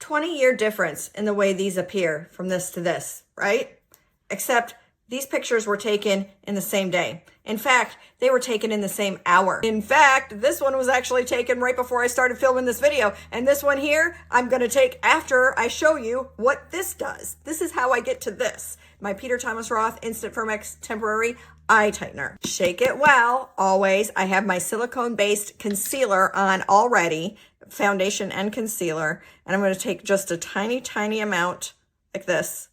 20-year difference in the way these appear from this to this, right? Except these pictures were taken in the same day. In fact, they were taken in the same hour. In fact, this one was actually taken right before I started filming this video. And this one here, I'm gonna take after I show you what this does. This is how I get to this. My Peter Thomas Roth Instant Firmex Temporary Eye Tightener. Shake it well, always. I have my silicone-based concealer on already, foundation and concealer. And I'm gonna take just a tiny, tiny amount like this.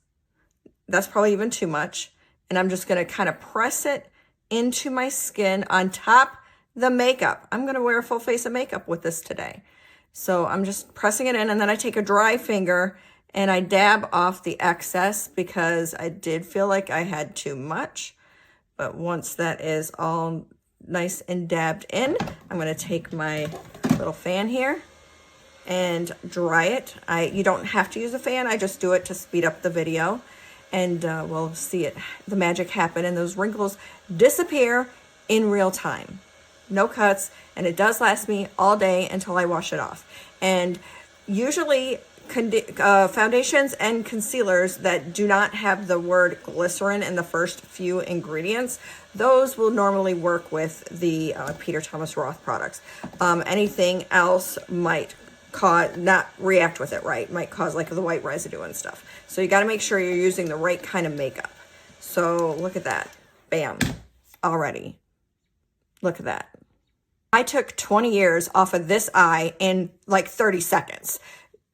That's probably even too much. And I'm just gonna kind of press it into my skin on top the makeup. I'm gonna wear a full face of makeup with this today. So I'm just pressing it in, and then I take a dry finger and I dab off the excess because I did feel like I had too much. But once that is all nice and dabbed in, I'm gonna take my little fan here and dry it. You don't have to use a fan, I just do it to speed up the video. And we'll see the magic happen, and those wrinkles disappear in real time. No cuts, and it does last me all day until I wash it off. And usually foundations and concealers that do not have the word glycerin in the first few ingredients, those will normally work with the Peter Thomas Roth products. Anything else might not react with it right, might cause like the white residue and stuff. So you got to make sure you're using the right kind of makeup. So look at that. Bam. Already. Look at that. I took 20 years off of this eye in like 30 seconds.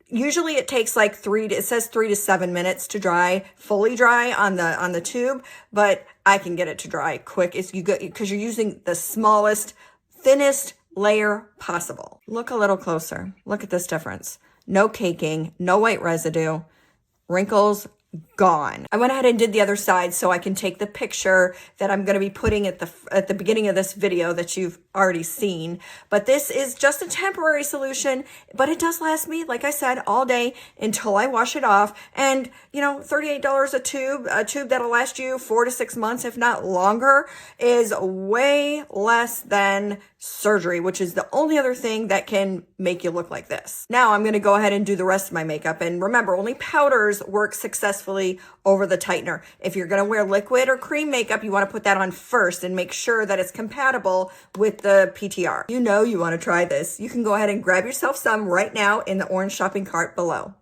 Usually it takes like it says 3 to 7 minutes to dry, fully dry on the tube, but I can get it to dry quick because you're using the smallest, thinnest layer possible. Look a little closer. Look at this difference. No caking, no white residue, wrinkles gone. I went ahead and did the other side so I can take the picture that I'm going to be putting at the beginning of this video that you've already seen. But this is just a temporary solution, but it does last me, like I said, all day until I wash it off. And you know, $38 a tube that'll last you 4 to 6 months, if not longer, is way less than surgery, which is the only other thing that can make you look like this. Now I'm going to go ahead and do the rest of my makeup. And remember, only powders work successfully over the tightener. If you're going to wear liquid or cream makeup, you want to put that on first and make sure that it's compatible with the PTR. You know you want to try this. You can go ahead and grab yourself some right now in the orange shopping cart below.